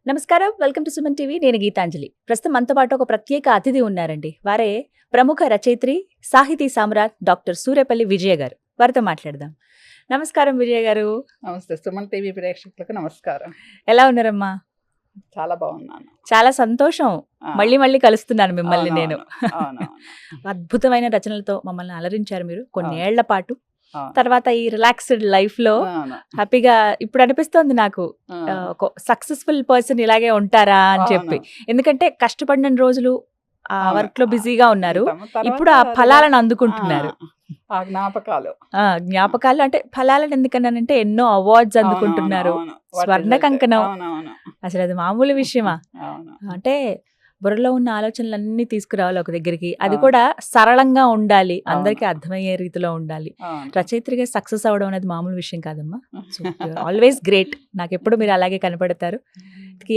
నమస్కారం, welcome to Suman TV. నేను గీతాంజలి. ప్రస్తుతం మనతో పాటు ఒక ప్రత్యేక అతిథి ఉన్నారండి. వారే ప్రముఖ రచయిత్రి, సాహితీ సామ్రాట్ డాక్టర్ సూర్యపల్లి విజయ గారు. వారితో మాట్లాడదాం. నమస్కారం విజయ గారు. నమస్తే సుమన్ టీవీ ప్రేక్షకులకు నమస్కారం. ఎలా ఉన్నారమ్మా? చాలా బాగున్నాను. చాలా సంతోషం. మళ్ళీ మళ్ళీ కలుస్తున్నాను మిమ్మల్ని నేను. అవునవును. అద్భుతమైన రచనలతో మమ్మల్ని అలరించారు మీరు కొన్నేళ్ల పాటు. అవును. తర్వాత ఈ రిలాక్స్డ్ లైఫ్ లో అవును. హ్యాపీగా ఇప్పుడు అనిపిస్తోంది నాకు, ఒక సక్సెస్ఫుల్ పర్సన్ ఇలాగే ఉంటారా అని చెప్పి. ఎందుకంటే కష్టపడిన రోజులు ఆ అవును. వర్క్ లో బిజీగా ఉన్నారు. తర్వాత ఇప్పుడు ఆ ఫలాలను అందుకుంటున్నారు. ఆ జ్ఞాపకాలు. జ్ఞాపకాలు అంటే ఫలాలను ఎందుకన్నానంటే ఎన్నో అవార్డ్స్ అందుకుంటున్నారు. అవును, అవును. స్వర్ణ వాటి కంకణం. అవునవును. అసలు అది మామూలు విషయమా? అవును. అంటే బుర్రలో ఉన్న ఆలోచనలన్నీ తీసుకురావాలి ఒక దగ్గరికి. అది అవును. కూడా సరళంగా ఉండాలి, అవును. అందరికీ అర్థమయ్యే రీతిలో ఉండాలి. అవును. రచయిత్రిగా సక్సెస్ అవ్వడం అనేది మామూలు విషయం కాదమ్మా. So always great. నాకు ఎప్పుడు మీరు అలాగే కనపడతారు.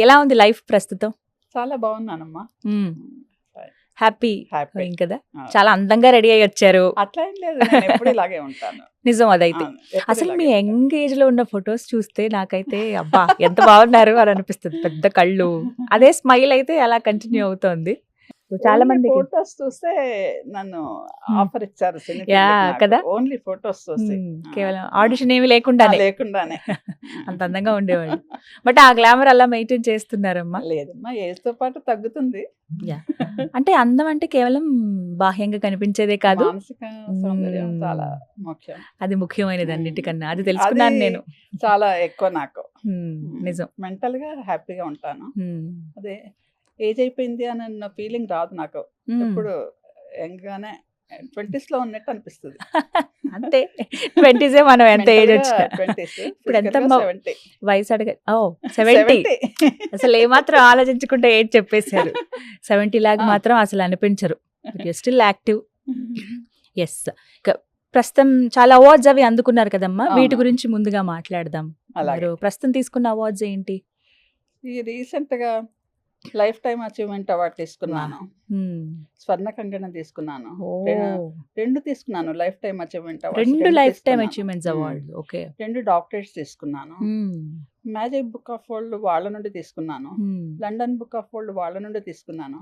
ఎలా ఉంది లైఫ్ ప్రస్తుతం? చాలా బాగున్నానమ్మా. Happy happy. కదా. చాలా అందంగా రెడీ అయ్యి వచ్చారు. అట్లా ఏం లేదు, నేను ఎప్పుడు ఇలాగే ఉంటాను. నిజం అదైతే. అవును, ఎప్పుడు అసలు మీ ఇలాగే యంగ్ ఏజ్ లో ఉన్న ఫొటోస్ చూస్తే నాకైతే అబ్బా ఎంత బాగున్నారు అని అనిపిస్తుంది. పెద్ద కళ్ళు, అదే స్మైల్ అయితే అలా కంటిన్యూ అవుతోంది. చాలా మందికి ఫోటోస్ చూస్తే నన్ను ఆఫర్ ఇచ్చారు యా కదా. ఓన్లీ ఫోటోస్ చూసి. కేవలం ఆడిషన్ ఏమి లేకుండానే లేకుండానే అంత అందంగా ఉండేవాళ్ళు. బట్ ఆ గ్లామర్ అలా మెయింటైన్ చేస్తున్నారమ్మా. లేదమ్మా, ఏజ్ తో పాటు తగ్గుతుంది. అంటే అందం అంటే కేవలం బాహ్యంగా కనిపించేదే కాదు, మానసిక సౌందర్యం చాలా ముఖ్యం. అది ముఖ్యమైనది అన్నిటికన్నా. అది తెలుసుకున్నాను అది నేను. చాలా ఎక్కువ నాకు. నిజం. మెంటల్ గా హ్యాపీగా ఉంటాను. అదే ఏజ్ అయిపోయింది అన్న ఫీలింగ్ రాదు నాకు. ఎప్పుడు యంగ్ గానే 20s లో ఉన్నట్టు అనిపిస్తుంది. అంతే. 20s మనం ఎంత ఏజ్ వచ్చినా. 20s, ఇప్పుడు ఎంత physically గా 70. వయసు అడగ 70. 70. అసలు ఏమాత్రం ఆలోచించుకుంటే ఏజ్ చెప్పేశారు. 70 లాగా మాత్రం అసలు అనిపించరు. Still active. ఎస్. ప్రస్తుతం చాలా అవార్డ్స్ అవి అందుకున్నారు కదమ్మా. వీటి అవును. గురించి ముందుగా మాట్లాడదాం. అలాగే. మీరు ప్రస్తుతం తీసుకున్న అవార్డ్స్ ఏంటి? ఈ రీసెంట్ గా లైఫ్ టైమ్ అచీవ్మెంట్ అవార్డు తీసుకున్నాను. స్వర్ణ కంకణం తీసుకున్నాను. రెండు తీసుకున్నాను life time achievement award. 2 life time achievements award. Okay. 2 doctorates తీసుకున్నాను. మ్యాజిక్ బుక్ ఆఫ్ వరల్డ్ వాళ్ళ నుండి తీసుకున్నాను. లండన్ బుక్ ఆఫ్ వరల్డ్ వాళ్ళ నుండి తీసుకున్నాను.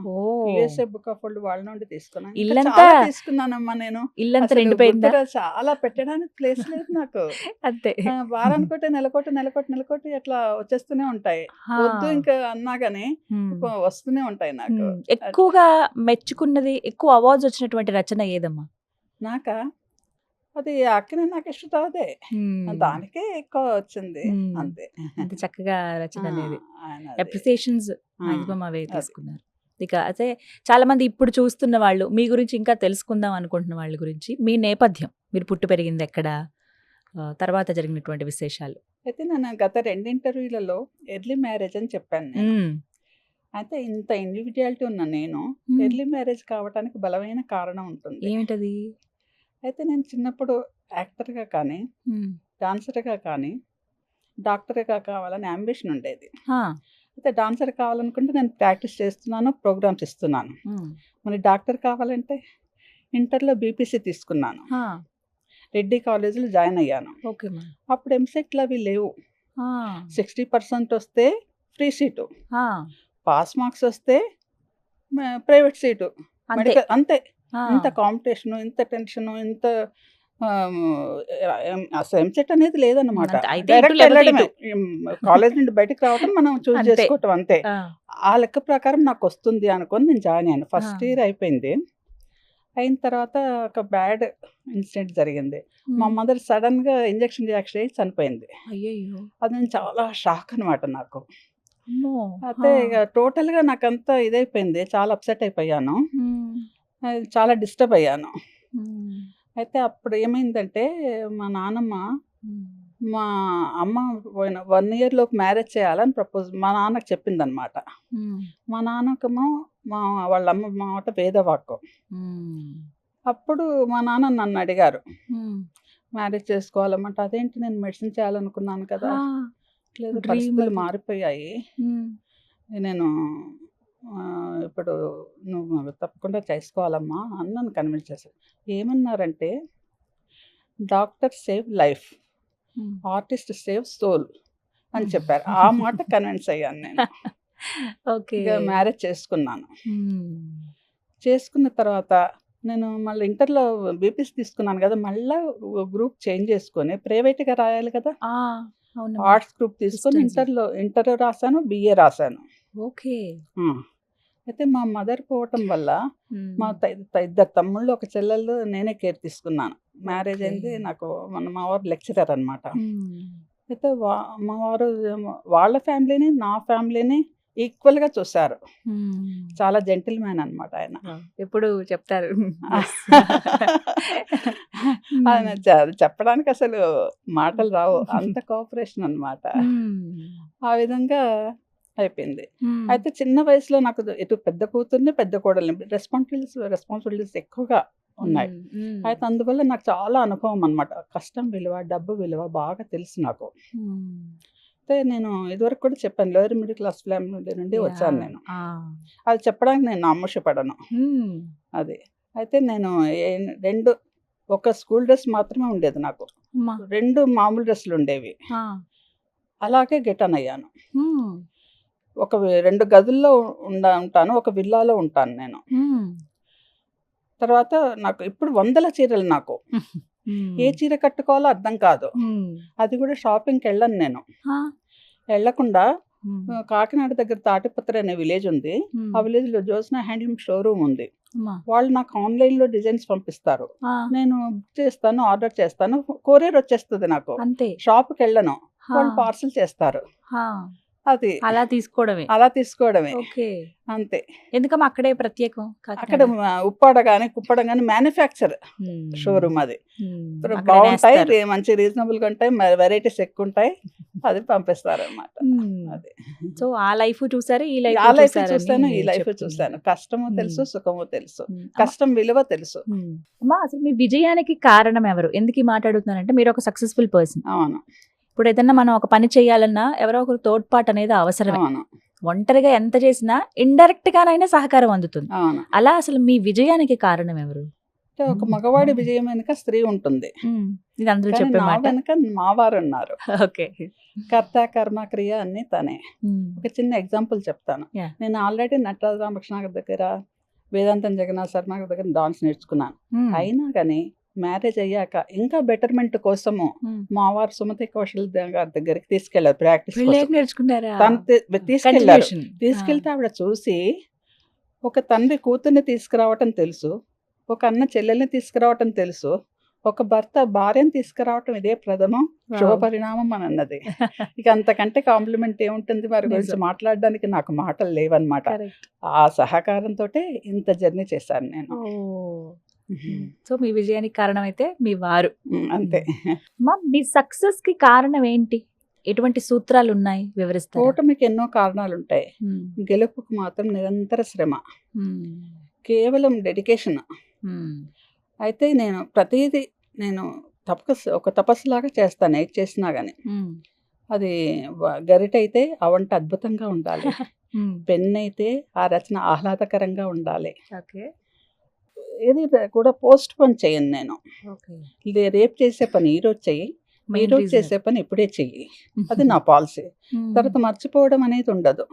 యుఎస్ఏ బుక్ ఆఫ్ వరల్డ్ వాళ్ళ నుండి తీసుకున్నాను. ఇల్లంతా తీసుకున్నానమ్మా నేను. ఇల్లంతా అసలు నిండిపోయిందా? గుర్తుగా చాలా పెట్టడానికి ప్లేస్ లేదు నాకు. అంతే. వారానికోటి నెలకోటి అట్లా వచ్చేస్తూనే ఉంటాయి. వద్దు ఇంకా అన్నా గానీ వస్తూనే ఉంటాయి నాకు. ఎక్కువగా మెచ్చుకున్నది, ఎక్కువ అవార్డ్స్ వచ్చినటువంటి రచన ఏదమ్మా? నాకా అది అక్కనే నాకు ఇష్టం అదే. దానికే ఎక్కువ వచ్చింది అంతే. అంత చక్కగా రచన అనేది. ఆయన అది. అప్రిసియేషన్స్ మాక్సిమం అవే తీసుకున్నారు. ఇక అదే చాలా మంది ఇప్పుడు చూస్తున్న వాళ్ళు, మీ గురించి ఇంకా తెలుసుకుందాం అనుకుంటున్న వాళ్ళ గురించి, మీ నేపథ్యం, మీరు పుట్టి పెరిగింది ఎక్కడ, తర్వాత జరిగినటువంటి విశేషాలు. అయితే నేను గత 2 ఇంటర్వ్యూలలో ఎర్లీ మ్యారేజ్ అని చెప్పాను నేను. అయితే ఇంత ఇండివిజువాలిటీ ఉన్న నేను ఎర్లీ మ్యారేజ్ కావడానికి బలమైన కారణం ఉంటుంది. ఏమిటది? అయితే నేను చిన్నప్పుడు యాక్టర్గా కానీ, డాన్సర్గా కానీ, డాక్టర్గా కావాలని అంబిషన్ ఉండేది. అయితే డాన్సర్ కావాలనుకుంటే నేను ప్రాక్టీస్ చేస్తున్నాను, ప్రోగ్రామ్స్ ఇస్తున్నాను. మరి డాక్టర్ కావాలంటే ఇంటర్లో బీపీసీ తీసుకున్నాను. రెడ్డి కాలేజీలో జాయిన్ అయ్యాను. అప్పుడు ఎంసెట్లు అవి లేవు. 60% వస్తే ఫ్రీ సీటు, పాస్ మార్క్స్ వస్తే ప్రైవేట్ సీటు, మెడికల్ అంతే. ఇంత కాంపిటీషన్, ఇంత టెన్షన్, ఇంత అసలు ఎంసెట్ అనేది లేదన్నమాట. డైరెక్ట్ వెళ్ళడమే, కాలేజ్ నుండి బయటకు రావడం, మనం చూస్ చేసుకోవటం అంతే. ఆ లెక్క ప్రకారం నాకు వస్తుంది అనుకొని నేను జాయిన్ అయ్యాను. ఫస్ట్ ఇయర్ అయిపోయింది. అయిన తర్వాత ఒక బ్యాడ్ ఇన్సిడెంట్ జరిగింది. మా మదర్ సడన్ గా ఇంజెక్షన్ రియాక్షన్ అయ్యి చనిపోయింది. అది నేను చాలా షాక్ అనమాట నాకు. అయితే ఇక టోటల్ గా నాకంతా ఇదైపోయింది, చాలా అప్సెట్ అయిపోయాను, చాలా డిస్టర్బ్ అయ్యాను. అయితే అప్పుడు ఏమైందంటే మా నాన్నమ్మ మా అమ్మ పోయిన 1 year లోపు మ్యారేజ్ చేయాలని ప్రపోజ్ మా నాన్నకు చెప్పిందనమాట. మా నాన్నకేమో వాళ్ళ అమ్మ మాట వేదవాక్కు. అప్పుడు మా నాన్న నన్ను అడిగారు మ్యారేజ్ చేసుకోవాలన్నమాట. అదేంటి, నేను మెడిసిన్ చేయాలనుకున్నాను కదా. లేదు, పరిస్థితులు మారిపోయాయి, నేను ఇప్పుడు నువ్వు తప్పకుండా చేసుకోవాలమ్మా అని నన్ను కన్విన్స్ చేశారు. ఏమన్నారంటే, doctor save life, artist save soul అని చెప్పారు. ఆ మాట కన్విన్స్ అయ్యాను నేను. ఓకే. ఇక మ్యారేజ్ చేసుకున్నాను. చేసుకున్న తర్వాత నేను మళ్ళీ ఇంటర్లో బీపీసీ తీసుకున్నాను కదా, మళ్ళీ గ్రూప్ చేంజ్ చేసుకొని ప్రైవేట్గా రాయాలి కదా, అవును. ఆర్ట్స్ గ్రూప్ తీసుకొని ఇంటర్ రాశాను, బిఏ రాశాను. ఓకే. అయితే మా మదర్ పోవటం వల్ల మా ఇద్దరు తమ్ముళ్ళు, ఒక చెల్లెళ్ళు, నేనే కేర్ తీసుకున్నాను. మ్యారేజ్ అయింది నాకు. మా వారు లెక్చరర్ అనమాట. అయితే మా వారు వాళ్ళ ఫ్యామిలీని నా ఫ్యామిలీని ఈక్వల్గా చూశారు. చాలా జెంటిల్ మ్యాన్ అనమాట ఆయన. ఎప్పుడు చెప్తారు ఆయన చెప్పడానికి అసలు మాటలు రావు, అంత కోఆపరేషన్ అనమాట. ఆ విధంగా అయిపోయింది. అయితే చిన్న వయసులో నాకు ఇటు పెద్ద కూతుర్ని పెద్ద కోడల్ని రెస్పాన్సిబిలిటీస్ ఎక్కువగా ఉన్నాయి. అయితే అందువల్ల నాకు చాలా అనుభవం అనమాట. కష్టం విలువ, డబ్బు విలువ బాగా తెలుసు నాకు. అయితే నేను ఇదివరకు కూడా చెప్పాను, లోయర్ మిడిల్ క్లాస్ ఫ్యామిలీ నుండి వచ్చాను నేను. అది చెప్పడానికి నేను నామోషపడను. అది అయితే నేను ఒక స్కూల్ డ్రెస్ మాత్రమే ఉండేది నాకు, 2 మామూలు డ్రెస్సులు ఉండేవి. అలాగే గెటన్ అయ్యాను. 2 గదుల్లో ఉంటాను, ఒక విల్లాలో ఉంటాను నేను. తర్వాత నాకు ఇప్పుడు 100 చీరలు. నాకు ఏ చీర కట్టుకోవాలో అర్థం కాదు. అది కూడా షాపింగ్కి వెళ్ళను నేను. వెళ్ళకుండా కాకినాడ దగ్గర తాటిపత్రి అనే విలేజ్ ఉంది. ఆ విలేజ్ లో జ్యోత్స్న హ్యాండ్లూమ్ షోరూమ్ ఉంది. వాళ్ళు నాకు ఆన్లైన్ లో డిజైన్స్ పంపిస్తారు, నేను బుక్ చేస్తాను, ఆర్డర్ చేస్తాను, కొరియర్ వచ్చేస్తుంది నాకు. షాప్కి వెళ్ళను, వాళ్ళు పార్సల్ చేస్తారు. అది అలా తీసుకోవడమే అంతే. ఎందుకమ్మా అక్కడే ప్రత్యేకం? అక్కడ ఉప్పాడ కానీ కుప్పడ కానీ మ్యానుఫ్యాక్చర్ షోరూమ్. అది బాగుంటాయి, మంచి రీజనబుల్ గా ఉంటాయి, వెరైటీస్ ఎక్కువ ఉంటాయి, అది పంపిస్తారు అన్నమాట. అది సో ఆ లైఫ్ చూసారు, ఈ లైఫ్ చూసాను, ఈ లైఫ్ చూసాను. కష్టము తెలుసు, సుఖము తెలుసు, కష్టం విలువ తెలుసు. అమ్మా అసలు మీ విజయానికి కారణం ఎవరు? ఎందుకు ఈ మాట్లాడుతున్నానంటే మీరు ఒక సక్సెస్ఫుల్ పర్సన్. అవును. ఇప్పుడు ఏదన్నా మనం ఒక పని చేయాలన్నా ఎవరో ఒకరు తోడ్పాటు అనేది అవసరమే. ఒంటరిగా ఎంత చేసినా ఇండైరెక్ట్ గానైనా సహకారం అందుతుంది. అలా అసలు మీ విజయానికి కారణం ఎవరు? ఒక మగవాడి విజయం వెనుక స్త్రీ ఉంటుంది, ఇది అందరూ చెప్పే మాట. వెనుక మావారు ఉన్నారు. కర్త కర్మ క్రియ అన్ని తనే. ఒక చిన్న ఎగ్జాంపుల్ చెప్తాను. నేను ఆల్రెడీ నటరాజ రామకృష్ణ గారి దగ్గర, వేదాంతం జగన్నాథ్ శర్మ గారి దగ్గర డాన్స్ నేర్చుకున్నాను. అయినా కానీ మ్యారేజ్ అయ్యాక ఇంకా బెటర్మెంట్ కోసము మా వారు సుమతి కౌశల్ గారి దగ్గరికి తీసుకెళ్లారు, ప్రాక్టీస్ తీసుకెళ్తే ఆవిడ చూసి, ఒక తండ్రి కూతుర్ని తీసుకురావటం తెలుసు, ఒక అన్న చెల్లెల్ని తీసుకురావటం తెలుసు, ఒక భర్త భార్యను తీసుకురావటం ఇదే ప్రథమం శుభ పరిణామం అని అన్నది. ఇక అంతకంటే కాంప్లిమెంట్ ఏముంటుంది వారి గురించి మాట్లాడడానికి? నాకు మాటలు లేవన్నమాట. ఆ సహకారంతో ఇంత జర్నీ చేశాను నేను. సో మీ విజయానికి కారణం అయితే మీ వారు, అంతే. మీ సక్సెస్ కి కారణం ఏంటి? ఎటువంటి సూత్రాలు ఉన్నాయి, వివరిస్తారు? ఓటమికి ఎన్నో కారణాలు ఉంటాయి, గెలుపుకు మాత్రం నిరంతర శ్రమ, కేవలం డెడికేషన్. అయితే నేను ప్రతిదీ ఒక తపస్సులాగా చేస్తాను, ఏది చేసినా కానీ. అది గరిట అయితే ఆ వంట అద్భుతంగా ఉండాలి, పెన్ అయితే ఆ రచన ఆహ్లాదకరంగా ఉండాలి. ఏది కూడా పోస్ట్ పోన్ చేయను నేను. రేపు చేసే పని ఈరోజు చెయ్యి, ఈరోజు చేసే పని ఇప్పుడే చెయ్యి, అది నా పాలసీ. తర్వాత మర్చిపోవడం అనేది ఉండదు.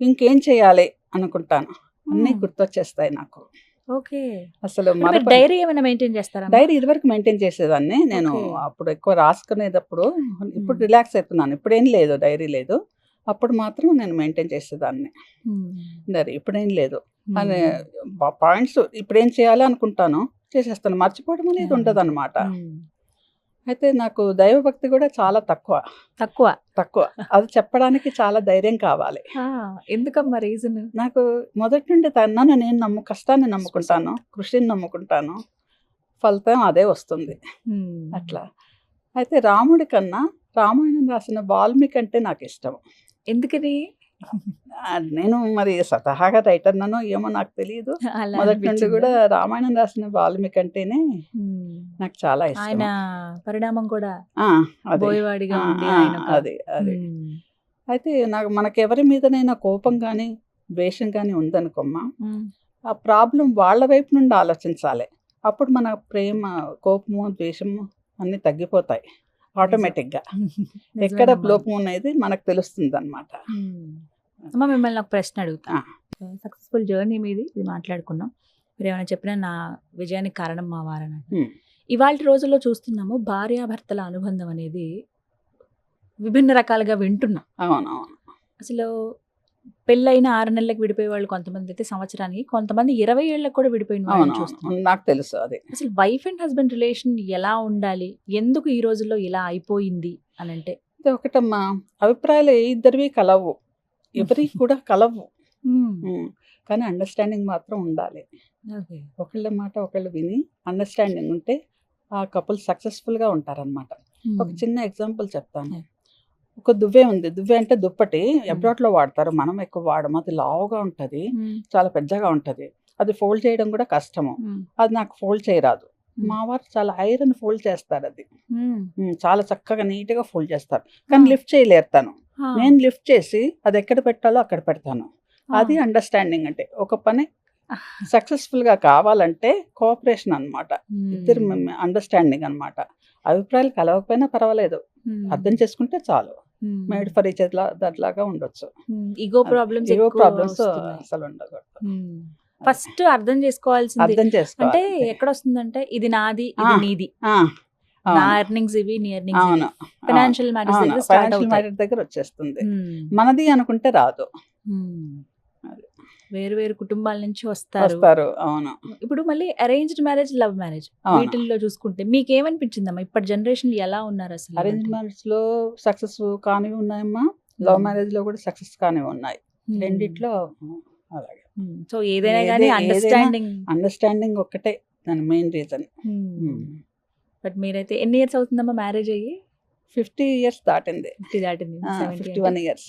ఇంకేం చేయాలి అనుకుంటాను, అన్నీ గుర్తొచ్చేస్తాయి నాకు. అసలు డైరీ ఏమైనా మెయింటైన్ చేస్తారా? డైరీ ఇదివరకు మెయింటైన్ చేసేదాన్ని నేను. అప్పుడు ఎక్కువ రాసుకునేటప్పుడు, ఇప్పుడు రిలాక్స్ అవుతున్నాను, ఇప్పుడేం లేదు, డైరీ లేదు. అప్పుడు మాత్రం నేను మెయింటైన్ చేసేదాన్ని డైరీ. ఇప్పుడేం లేదు, అనే పాయింట్స్ ఇప్పుడేం చేయాలి అనుకుంటాను, చేసేస్తాను, మర్చిపోవడం అనేది ఉండదు అనమాట. అయితే నాకు దైవభక్తి కూడా చాలా తక్కువ. అది చెప్పడానికి చాలా ధైర్యం కావాలి. ఎందుకమ్మా రీజన్? నాకు మొదటి నుండి నేను కష్టాన్ని నమ్ముకుంటాను, కృషిని నమ్ముకుంటాను, ఫలితం అదే వస్తుంది అట్లా. అయితే రాముడి కన్నా రామాయణం రాసిన వాల్మీకి అంటే నాకు ఇష్టం. ఎందుకని? నేను మరి స్వతహాగా రైటర్ నో ఏమో నాకు తెలియదు, మొదటి నుండి కూడా రామాయణం రాసిన వాల్మీకి అంటేనే నాకు చాలా ఇష్టం. ఆయన పరిణామం కూడా అది. అయితే మనకెవరి మీదనైనా కోపం కానీ ద్వేషం కానీ ఉందనుకోమ్మా, ఆ ప్రాబ్లం వాళ్ళ వైపు నుండి ఆలోచించాలి. అప్పుడు మన ప్రేమ, కోపము, ద్వేషము అన్నీ తగ్గిపోతాయి ఆటోమేటిక్గా. ఎక్కడ లోపం అనేది మనకు తెలుస్తుంది అనమాట. అమ్మ మిమ్మల్ని ఒక ప్రశ్న అడుగుతా. ఆ. సక్సెస్ఫుల్ జర్నీ మీది, ఇది మాట్లాడుకున్నాం. మీరు ఏమైనా చెప్పినా నా విజయానికి కారణం మా వారని. ఉమ్. ఇవాళ రోజుల్లో చూస్తున్నాము భార్యాభర్తల అనుబంధం అనేది విభిన్న రకాలుగా వింటున్నాం. అవునవును. అసలు పెళ్ళైన 6 నెలలకు విడిపోయే వాళ్ళు కొంతమంది అయితే సంవత్సరానికి, కొంతమంది 20 ఏళ్ళకు కూడా విడిపోయిన వాళ్ళని చూస్తున్నాం. అవునవును, నాకు తెలుసు అది. అసలు వైఫ్ అండ్ హస్బెండ్ రిలేషన్ ఎలా ఉండాలి, ఎందుకు ఈ రోజుల్లో ఇలా అయిపోయింది అని అంటే? ఇది ఒకటమ్మా, అభిప్రాయాలు ఇద్దరివి కలవు, ఎవరికి కూడా కలవు. కానీ అండర్స్టాండింగ్ మాత్రం ఉండాలి. ఓకే. ఒకళ్ళ మాట ఒకళ్ళు విని అండర్స్టాండింగ్ ఉంటే ఆ కపుల్ సక్సెస్ఫుల్గా ఉంటారనమాట. ఒక చిన్న ఎగ్జాంపుల్ చెప్తాను. ఒక దువ్వె ఉంది, దువ్వె అంటే దుప్పటి అబ్రాడ్లో వాడతారు, మనం ఎక్కువ వాడము. అది లావుగా ఉంటుంది, చాలా పెద్దగా ఉంటుంది, అది ఫోల్డ్ చేయడం కూడా కష్టము. అది నాకు ఫోల్డ్ చేయరాదు. మా వారు చాలా ఐరన్ ఫోల్డ్ చేస్తారు, అది చాలా చక్కగా నీట్గా ఫోల్డ్ చేస్తారు. కానీ లిఫ్ట్ చేయలేరు తను. నేను లిఫ్ట్ చేసి అది ఎక్కడ పెట్టాలో అక్కడ పెడతాను. అది అండర్స్టాండింగ్ అంటే. ఒక పని సక్సెస్ఫుల్గా కావాలంటే కోఆపరేషన్ అనమాట, ఇద్దరు అండర్స్టాండింగ్ అనమాట. అభిప్రాయాలు కలవకపోయినా పర్వాలేదు, అర్థం చేసుకుంటే చాలు. మేడ్ ఫర్ ఈచ్ అదర్లాగా ఉండొచ్చు. ఈగో ప్రాబ్లమ్స్ అసలు ఉండకూడదు. ఫస్ట్ అర్థం చేసుకోవాల్సింది అర్థం అంటే చేసుకోవాలి. ఎక్కడ వస్తుందంటే ఇది నాది, ఇది నీది, నా ఎర్నింగ్స్ ఇవి, నీ ఎర్నింగ్స్ అవును, ఫైనాన్షియల్ మ్యాటర్స్ దగ్గర స్టార్ట్ ఫైనాన్షియల్ అవుతాయి. మ్యాటర్ దగ్గర వచ్చేస్తుంది. మనది అనుకుంటే రాదు, వేరు వేరు కుటుంబాల నుంచి వస్తారు. అవును. ఇప్పుడు మళ్ళీ అరేంజ్డ్ మ్యారేజ్, లవ్ మ్యారేజ్, అవును. వీటిల్లో చూసుకుంటే మీకు ఏమనిపించిందమ్మా, ఇప్పటి జనరేషన్ ఎలా ఉన్నారు అసలు? అరేంజ్ మ్యారేజ్ లో సక్సెస్ కానివి ఉన్నాయమ్మా, లవ్ మ్యారేజ్ లో కూడా సక్సెస్ కానివి ఉన్నాయి. రెండిట్లో అలాగే. సో ఏదైనా కానీ అండర్స్టాండింగ్ ఒక్కటే దాని మెయిన్ రీజన్. బట్ మీరైతే ఎన్ని ఇయర్స్ అవుతుందమ్మా మ్యారేజ్ అయ్యి? 50 years దాటింది. 50 దాటింది. 51 years.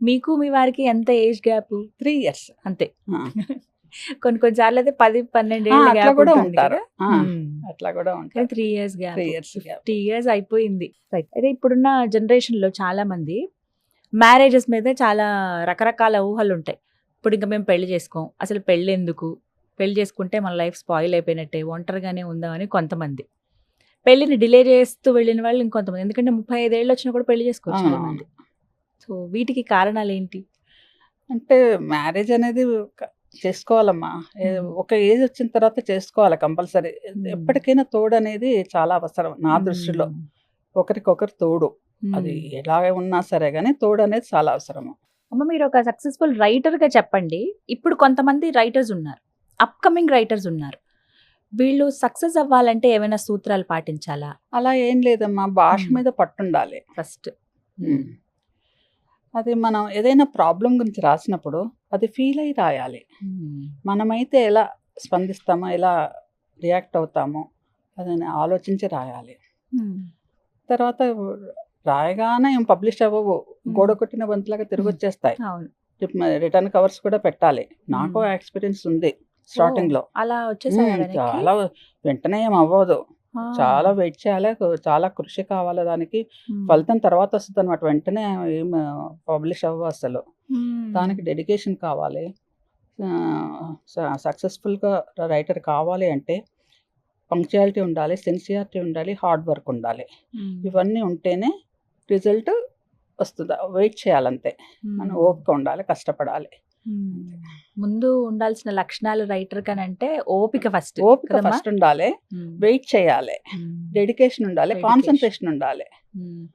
మీకు మీ వారికి ఎంత ఏజ్ గ్యాప్? 3 years అంతే. కొన్ని సార్లు అయితే 10-12 ఏళ్ళ అట్లా గ్యాప్ కూడా ఉంటుంది ఉంటారు. కదా. అట్లా కూడా ఉంటారు. 3 years gap. 3 years gap. 50 years అయిపోయింది. అయితే ఇప్పుడున్న జనరేషన్ లో చాలా మంది మ్యారేజెస్ మీద చాలా రకరకాల ఊహలు ఉంటాయి. ఇప్పుడు ఇంకా మేము పెళ్లి చేసుకోం, అసలు పెళ్ళి ఎందుకు, పెళ్లి చేసుకుంటే మన లైఫ్ స్పాయిల్ అయిపోయినట్టే, ఒంటరిగానే ఉందామని కొంతమంది. పెళ్లిని డిలే చేస్తూ వెళ్ళిన వాళ్ళు ఇంకొంతమంది, ఎందుకంటే 35 ఏళ్ళు వచ్చినా కూడా పెళ్లి చేసుకోవచ్చు చాలా మంది. సో వీటికి కారణాలు ఏంటి? అంటే మ్యారేజ్ అనేది చేసుకోవాలమ్మా, ఒక ఏజ్ వచ్చిన తర్వాత చేసుకోవాలి కంపల్సరీ. ఎప్పటికైనా తోడు అనేది చాలా అవసరం నా దృష్టిలో. ఒకరికొకరు తోడు, అది ఎలాగే ఉన్నా సరే కానీ తోడు అనేది చాలా అవసరము. అమ్మ మీరు ఒక సక్సెస్ఫుల్ రైటర్గా చెప్పండి. ఇప్పుడు కొంతమంది రైటర్స్ ఉన్నారు, అప్కమింగ్ రైటర్స్ ఉన్నారు, వీళ్ళు సక్సెస్ అవ్వాలంటే ఏమైనా సూత్రాలు పాటించాలా? అలా ఏం లేదమ్మా, భాష మీద పట్టుండాలి ఫస్ట్. అది మనం ఏదైనా ప్రాబ్లం గురించి రాసినప్పుడు అది ఫీల్ అయ్యి రాయాలి. మనమైతే ఎలా స్పందిస్తామో, ఎలా రియాక్ట్ అవుతామో అదని ఆలోచించి రాయాలి. తర్వాత రాయగానే ఏం పబ్లిష్ అవ్వవు, గోడ కొట్టిన బంతులాగా తిరిగి వచ్చేస్తాయి. రిటర్న్ కవర్స్ కూడా పెట్టాలి. నాకు ఎక్స్పీరియన్స్ ఉంది స్టార్టింగ్ లో. అలా చాలా వెంటనే ఏం అవ్వదు, చాలా వెయిట్ చేయాలి, చాలా కృషి కావాలి, దానికి ఫలితం తర్వాత వస్తుంది అనమాట. వెంటనే ఏం పబ్లిష్ అవ్వ అసలు. దానికి డెడికేషన్ కావాలి. సక్సెస్ఫుల్గా రైటర్ కావాలి అంటే పంక్చువాలిటీ ఉండాలి, సిన్సియారిటీ ఉండాలి, హార్డ్ వర్క్ ఉండాలి. ఇవన్నీ ఉంటేనే రిజల్ట్ వస్తుంది. వెయిట్ చేయాలంతే, మనం ఓపిక ఉండాలి, కష్టపడాలి. ముందు ఉండాల్సిన లక్షణాలు రైటర్ కనంటే ఓపిక ఫస్ట్ ఉండాలి, వెయిట్ చేయాలి, డెడికేషన్ ఉండాలి, కాన్సన్ట్రేషన్ ఉండాలి,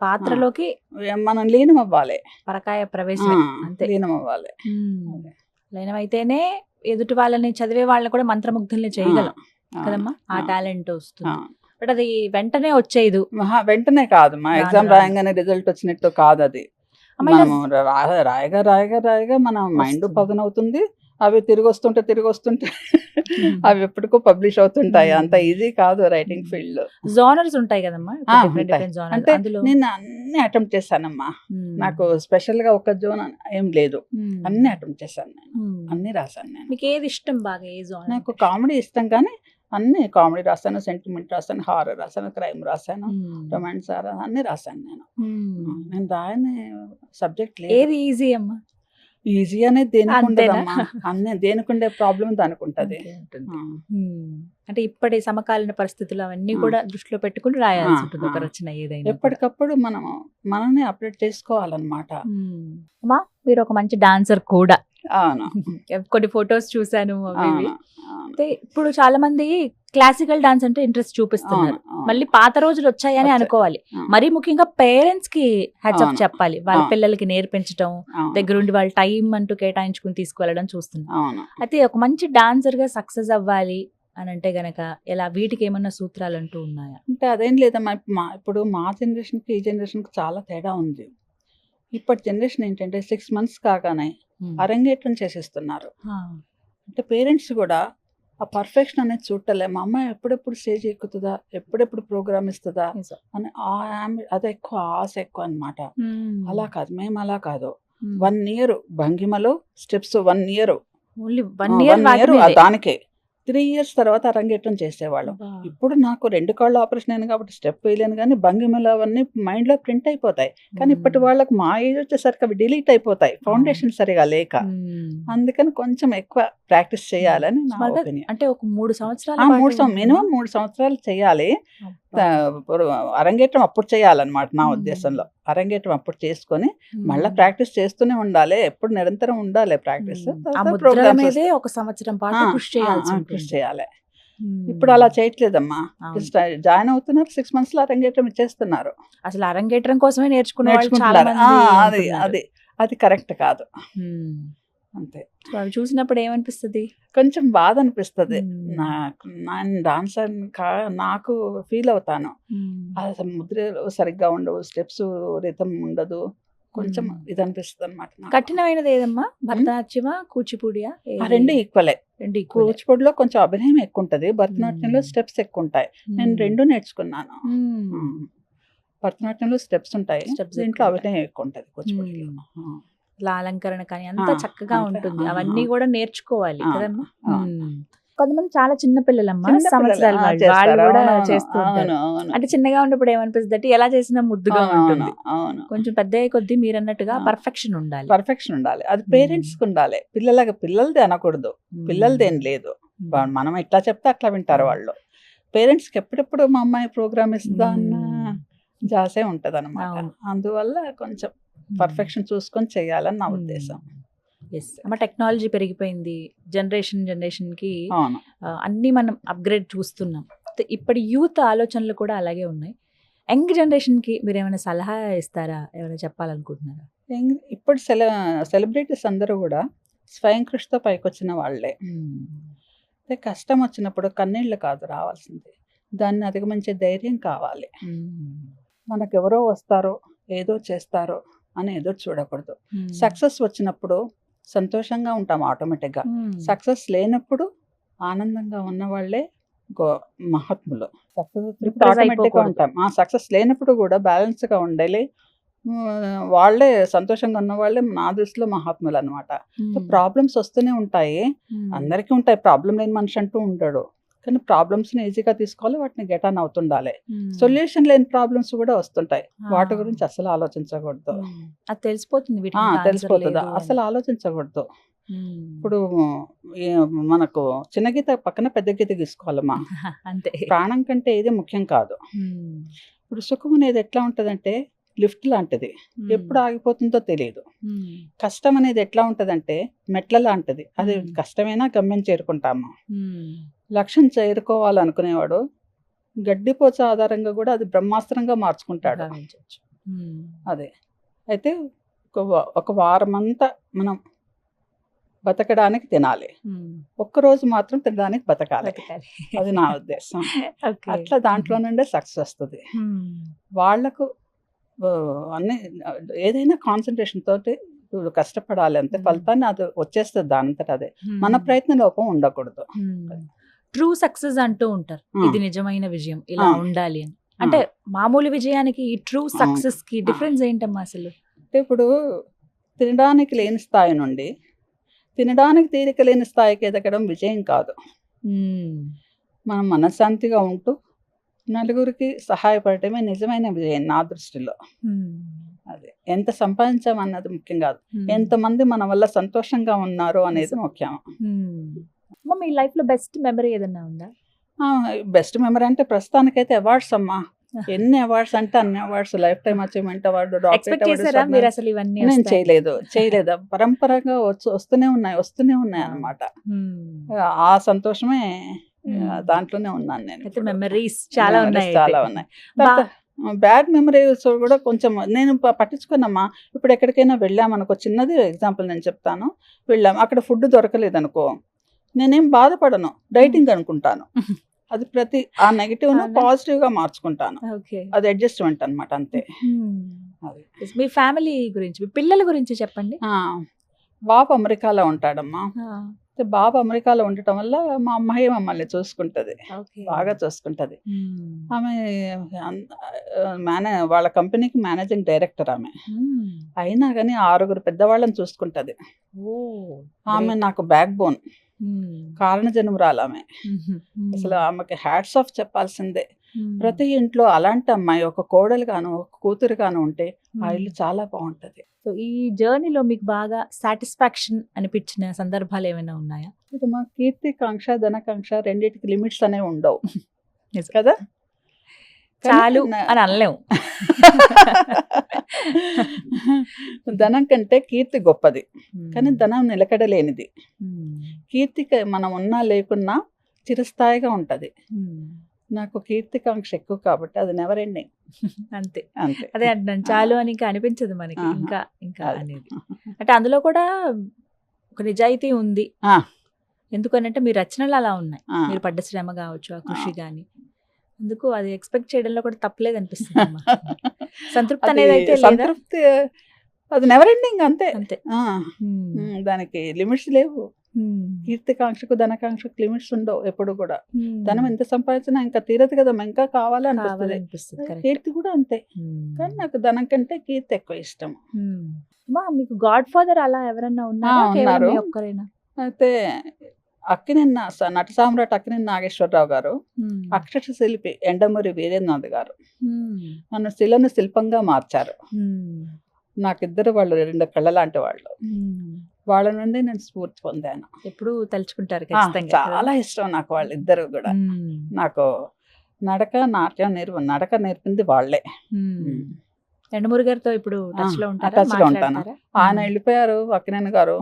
పాత్రలోకి మనం లీనం అవ్వాలి, పరకాయ ప్రవేశం అంతే, లీనం అవ్వాలి. లీనమైతేనే ఎదుటి వాళ్ళని, చదివే వాళ్ళని కూడా మంత్రముగ్ధుల్ని చేయగలం కదమ్మా, ఆ టాలెంట్ వస్తుంది. బట్ అది వెంటనే వచ్చేది, వెంటనే కాదు మా ఎగ్జామ్ రాయంగానే రిజల్ట్ వచ్చినట్టు కాదు. అది మనము రాయగా మన మైండ్ పదనవుతుంది, అవి తిరిగి వస్తుంటే అవి ఎప్పటికో పబ్లిష్ అవుతుంటాయి. అంత ఈజీ కాదు రైటింగ్ ఫీల్డ్ లో. జోనర్స్ ఉంటాయి కదమ్మా, అంటే నేను అన్ని అటెంప్ట్ చేశానమ్మా. నాకు స్పెషల్ గా ఒక జోన్ ఏం లేదు, అన్ని అటెంప్ట్ చేశాను నేను, అన్ని రాశాను నేను. మీకు ఏది ఇష్టం బాగా? ఏ జోన్? నాకు కామెడీ ఇష్టం, కానీ అన్ని కామెడీ రాశాను, సెంటిమెంట్ రాశాను, హారర్ రాశాను, క్రైమ్ రాశాను, రొమాన్స్ అన్ని రాశాను నేను. నేను రాయని సబ్జెక్ట్ లేదు. ఏది ఈజీ అమ్మా? ఈజీ అనేది దేనికి అంతేనా? ఉండదమ్మా. అన్నీ దేనికుండే ప్రాబ్లం దానికి ఉంటుంది. అంతే ఉంటుంది. అంటే ఇప్పటి సమకాలీన పరిస్థితులు అవన్నీ ఆ. కూడా దృష్టిలో పెట్టుకుని రాయాల్సి ఆ, ఉంటుంది ఒక ఆ. రచన ఏదైనా కూడా. ఎప్పటికప్పుడు మనం మనల్ని అప్డేట్ చేసుకోవాలన్నమాట. అమ్మా మీరు ఒక మంచి డాన్సర్ కూడా. అవును కొన్ని ఫొటోస్ చూసాను అవి ఇవి. అవును అవును అయితే ఇప్పుడు చాలా మంది క్లాసికల్ డాన్స్ అంటే ఇంట్రెస్ట్ చూపిస్తున్నారు. అవును. మళ్ళీ పాత రోజులు వచ్చాయని వచ్చాయి. అనుకోవాలి. అవును. మరీ ముఖ్యంగా పేరెంట్స్ కి హ్యాట్స్ ఆఫ్ అవును. చెప్పాలి. వాళ్ళ అవును. పిల్లలకి నేర్పించడం, అవును. దగ్గరుండి వాళ్ళ టైం అంటూ కేటాయించుకుని తీసుకువెళ్ళడం చూస్తున్నాం. అవును. అయితే ఒక మంచి డాన్సర్ గా సక్సెస్ అవ్వాలి అని అంటే గనక ఎలా, వీటికి ఏమన్నా సూత్రాలు అంటూ ఉన్నాయా? అంటే అదేం లేదమ్మా. ఇప్పుడు మా జనరేషన్కి ఈ జనరేషన్కి చాలా తేడా ఉంది. ఇప్పటి జనరేషన్ ఏంటంటే 6 months కాగానే అరంగేట్రం చేసేస్తున్నారు. అంటే పేరెంట్స్ కూడా ఆ పర్ఫెక్షన్ అనేది చూడలే. మా అమ్మాయి ఎప్పుడెప్పుడు స్టేజ్ ఎక్కుతుందా, ఎప్పుడెప్పుడు ప్రోగ్రామ్ ఇస్తుందా అని అది ఎక్కువ ఆశ ఎక్కువ అనమాట. అలా కాదు, మేము అలా కాదు. 1 year భంగిమలో స్టెప్స్, 1 year ఓన్లీ 1 year దానికే 3 years తర్వాత అరంగేట్రం చేసేవాళ్ళం. ఇప్పుడు నాకు 2 కాళ్ళ ఆపరేషన్ అయింది కాబట్టి స్టెప్ వేయలేను, కానీ భంగిమలు అవన్నీ మైండ్లో ప్రింట్ అయిపోతాయి. కానీ ఇప్పటి వాళ్ళకి మా ఏజ్ వచ్చేసరికి అవి డిలీట్ అయిపోతాయి, ఫౌండేషన్ సరిగా లేక. అందుకని కొంచెం ఎక్కువ ప్రాక్టీస్ చేయాలని నా ఒపీనియన్. అంటే ఒక 3 సంవత్సరాలు మినిమం 3 సంవత్సరాలు చేయాలి. ఇప్పుడు అరంగేట్రం అప్పుడు చేయాలన్నమాట నా ఉద్దేశంలో. అరంగేట్రం అప్పుడు చేసుకొని మళ్ళీ ప్రాక్టీస్ చేస్తూనే ఉండాలి. ఎప్పుడు నిరంతరం ఉండాలి ప్రాక్టీస్. ఒక సంవత్సరం పాటు కృషి చేయాలి. ఇప్పుడు అలా చేయట్లేదమ్మా. జాయిన్ అవుతున్నారు, 6 months లో అరంగేట్రం ఇచ్చేస్తున్నారు. అసలు అరంగేట్రం కోసమే నేర్చుకుంటున్నారు. అది కరెక్ట్ కాదు. అంతే. అవి చూసినప్పుడు ఏమనిపిస్తుంది? కొంచెం బాధ అనిపిస్తుంది. నేను డాన్సర్ నాకు ఫీల్ అవుతాను. అసలు ముద్రలు సరిగ్గా ఉండవు, స్టెప్స్ రిథం ఉండదు, కొంచెం ఇది అనిపిస్తుంది అనమాట. కఠినమైనది ఏదమ్మా? భరతనాట్యమా, కూచిపూడియా? ఆ 2 ఈక్వలే. కూచిపూడిలో కొంచెం అభినయం ఎక్కువ ఉంటుంది, భరతనాట్యంలో స్టెప్స్ ఎక్కువ ఉంటాయి. నేను 2 నేర్చుకున్నాను. భరతనాట్యంలో స్టెప్స్ ఉంటాయి, దీంట్లో అభినయం ఎక్కువ ఉంటుంది కూచిపూడిలో. అలంకరణ కానీ అంతా చక్కగా ఉంటుంది. అవన్నీ కూడా నేర్చుకోవాలి కదమ్మా. కొంతమంది చాలా చిన్న పిల్లలమ్మా, సంవత్సరాలు వాళ్ళు కూడా చేస్తూ ఉంటారు. అంటే చిన్నగా ఉన్నప్పుడు ఏమనిపిస్తుంది అంటే ఎలా చేసినా ముద్దుగా ఉంటుంది. కొంచెం పెద్ద కొద్దీ మీరు అన్నట్టుగా పర్ఫెక్షన్ ఉండాలి. అది పేరెంట్స్ కి ఉండాలి. పిల్లలది అనకూడదు, పిల్లలదేం లేదు. మనం ఎట్లా చెప్తే అట్లా వింటారు వాళ్ళు. పేరెంట్స్ కి ఎప్పుడెప్పుడు మా అమ్మాయి ప్రోగ్రామ్ ఇస్తుందా అన్న జాసే ఉంటది అనమాట. అందువల్ల కొంచెం పర్ఫెక్షన్ చూసుకొని చేయాలని నా ఉద్దేశం. టెక్నాలజీ పెరిగిపోయింది, జనరేషన్ కి అన్ని మనం అప్గ్రేడ్ చూస్తున్నాం. ఇప్పటి యూత్ ఆలోచనలు కూడా అలాగే ఉన్నాయి. యంగ్ జనరేషన్ కి మీరు ఏమైనా సలహా ఇస్తారా, ఏమైనా చెప్పాలనుకుంటున్నారా? ఇప్పుడు సెలబ్రిటీస్ అందరూ కూడా స్వయం కృషితో పైకొచ్చిన వాళ్ళే. కష్టం వచ్చినప్పుడు కన్నీళ్ళు కాదు రావాల్సింది, దాన్ని అధిగమించే ధైర్యం కావాలి. మనకెవరో వస్తారో ఏదో చేస్తారో అని ఎదురు చూడకూడదు. సక్సెస్ వచ్చినప్పుడు సంతోషంగా ఉంటాం ఆటోమేటిక్గా. సక్సెస్ లేనప్పుడు ఆనందంగా ఉన్న వాళ్ళే మహాత్ములు. సక్సెస్ ఆటోమేటిక్గా ఉంటాం. సక్సెస్ లేనప్పుడు కూడా బ్యాలెన్స్గా ఉండాలి. వాళ్ళే సంతోషంగా ఉన్న వాళ్ళే నా దృష్టిలో మహాత్ములు అనమాట. ప్రాబ్లమ్స్ వస్తూనే ఉంటాయి, అందరికీ ఉంటాయి. ప్రాబ్లం లేని మనిషి అంటూ ఉంటాడు. కానీ ప్రాబ్లమ్స్ని ఈజీగా తీసుకోవాలి, వాటిని గెట్ ఆన్ అవుతుండాలి. సొల్యూషన్ లేని ప్రాబ్లమ్స్ కూడా వస్తుంటాయి, వాటి గురించి అసలు ఆలోచించకూడదు. అది తెలిసిపోతుంది, అసలు ఆలోచించకూడదు. ఇప్పుడు మనకు చిన్న గీత పక్కన పెద్ద గీత తీసుకోవాలమ్మా. అంతే. ప్రాణం కంటే ఏది ముఖ్యం కాదు. ఇప్పుడు సుఖం అనేది ఎట్లా ఉంటుందంటే లిఫ్ట్ లాంటిది, ఎప్పుడు ఆగిపోతుందో తెలియదు. కష్టం అనేది ఎట్లా ఉంటుందంటే మెట్ల లాంటిది, అది కష్టమైనా గమ్యం చేరుకుంటాము. లక్ష్యం చేరుకోవాలనుకునేవాడు గడ్డిపోచ ఆధారంగా కూడా అది బ్రహ్మాస్త్రంగా మార్చుకుంటాడు. అదే అయితే ఒక వారం అంతా మనం బతకడానికి తినాలి, ఒక్కరోజు మాత్రం తినడానికి బతకాలి. అది నా ఉద్దేశం. అట్లా దాంట్లో నుండే సక్సెస్ వస్తుంది. వాళ్లకు అన్ని ఏదైనా కాన్సన్ట్రేషన్ తోటి కష్టపడాలి, అంతే. ఫలితాన్ని అది వచ్చేస్తుంది దానంతట అదే. మన ప్రయత్న లోపం ఉండకూడదు. ట్రూ సక్సెస్ అంటూ ఉంటారు, ఇది నిజమైన విజయం ఇలా ఉండాలి అని. అంటే మామూలు విజయానికి ఈ ట్రూ సక్సెస్ కి డిఫరెన్స్ ఏంటమ్మా అసలు? ఇప్పుడు తినడానికి లేని స్థాయి నుండి తినడానికి తీరిక లేని స్థాయికి ఎదగడం విజయం కాదు. మనం మనశ్శాంతిగా ఉంటూ నలుగురికి సహాయపడటమే నిజమైన విజయం నా దృష్టిలో. అదే. ఎంత సంపాదించాం అన్నది ముఖ్యం కాదు, ఎంతమంది మన వల్ల సంతోషంగా ఉన్నారు అనేది ముఖ్యం. అమ్మ, మీ లైఫ్ లో బెస్ట్ మెమరీ ఏదన్నా ఉందా? బెస్ట్ మెమరీ అంటే ప్రస్తుతానికైతే అవార్డ్స్ అమ్మా. ఎన్ని అవార్డ్స్ అంటే అన్ని awards, life time achievement award, expect చేశారా మీరు అసలు ఇవన్నీ నేను వస్తాయని? చేయలేదు. పరంపరగా వస్తూనే ఉన్నాయి అన్నమాట. ఆ సంతోషమే దాంట్లోనే ఉన్నాను నేను. అయితే మెమరీస్ చాలా ఉన్నాయి. చాలా ఉన్నాయి. బ్యాడ్ మెమరీస్ కూడా కొంచెం నేను పట్టించుకున్నామా. ఇప్పుడు ఎక్కడికైనా వెళ్ళామనుకో, చిన్నది ఎగ్జాంపుల్ నేను చెప్తాను. వెళ్ళాము, అక్కడ ఫుడ్ దొరకలేదు అనుకో, నేనేం బాధపడను, డైటింగ్ అనుకుంటాను. అది ఆ నెగిటివ్ ను పాజిటివ్ గా మార్చుకుంటాను. అది అడ్జస్ట్మెంట్ అన్నమాట, అంతే. మీ ఫ్యామిలీ గురించి, మీ పిల్లల గురించి చెప్పండి. బాబు అమెరికాలో ఉంటాడమ్మా. బాబు అమెరికాలో ఉండటం వల్ల మా అమ్మాయి మమ్మల్ని చూసుకుంటది, బాగా చూసుకుంటది. ఆమె వాళ్ళ కంపెనీకి మేనేజింగ్ డైరెక్టర్ ఆమె. అయినా కానీ 6 పెద్దవాళ్ళని చూసుకుంటది. ఆమె నాకు బ్యాక్ బోన్, కారణ జన్మరాలు ఆమె. అసలు ఆమెకి హ్యాట్స్ ఆఫ్ చెప్పాల్సిందే. ప్రతి ఇంట్లో అలాంటి అమ్మాయి, ఒక కోడలు గాను ఒక కూతురు గాను ఉంటే ఆ ఇల్లు చాలా బాగుంటది. సో ఈ జర్నీలో మీకు బాగా సాటిస్ఫాక్షన్ అనిపించిన సందర్భాలు ఏమైనా ఉన్నాయా? ఇది మా కీర్తికాంక్ష ధనకాంక్ష రెండింటికి లిమిట్స్ అనేవి ఉండవు కదా. చాలు అని అనలేము. ధనం కంటే కీర్తి గొప్పది, కానీ ధనం నిలకడలేనిది. కీర్తికి మనం ఉన్నా లేకున్నా చిరస్థాయిగా ఉంటది. నాకు కీర్తికాంక్ష ఎక్కువ కాబట్టి అది నెవర్ ఎండింగ్. అంతే అంతే, అదే అంటున్నాను, చాలు అని ఇంకా అనిపించదు మనకి, ఇంకా ఇంకా అనేది. అంటే అందులో కూడా ఒక నిజాయితీ ఉంది. ఎందుకనంటే మీ రచనలు అలా ఉన్నాయి, మీరు పడ్డ శ్రమ కావచ్చు, ఆ కృషి కానీ, అందుకు అది ఎక్స్పెక్ట్ చేయడంలో కూడా తప్పలేదు అనిపిస్తుంది. సంతృప్తి అనేది అయితే సంతృప్తి, అది నెవర్ ఎండింగ్, అంతే అంతే. దానికి లిమిట్స్ లేవు. కీర్తికాంక్షకు ధనకాంక్షకు లిమిట్స్ ఉండవు ఎప్పుడు కూడా. ధనం ఎంత సంపాదించినా ఇంకా తీరదు కదా, ఇంకా కావాలనిపిస్తుంది. కీర్తి కూడా అంతే, కానీ నాకు ధనం కంటే కీర్తి ఎక్కువ ఇష్టం. మీకు గాడ్ ఫాదర్ అలా ఎవరన్నా ఉన్నారు? అయితే నట సామ్రాట్ అక్కినేని నాగేశ్వరరావు గారు, అక్షర శిల్పి ఎండమూరి వీరేంద్రనాథ్ గారు నన్ను శిలను శిల్పంగా మార్చారు. నాకిద్దరు వాళ్ళు 2 కళ్ళ లాంటి వాళ్ళు. వాళ్ళ నుండి నేను స్ఫూర్తి పొందాను. ఎప్పుడు తలుచుకుంటారు? చాలా ఇష్టం నాకు వాళ్ళిద్దరు కూడా. నాకు నడక నేర్పింది వాళ్ళే. ఎండమూరి గారితో ఇప్పుడు టచ్ లో ఉంటాను. ఆయన వెళ్ళిపోయారు, అక్కినేని గారు.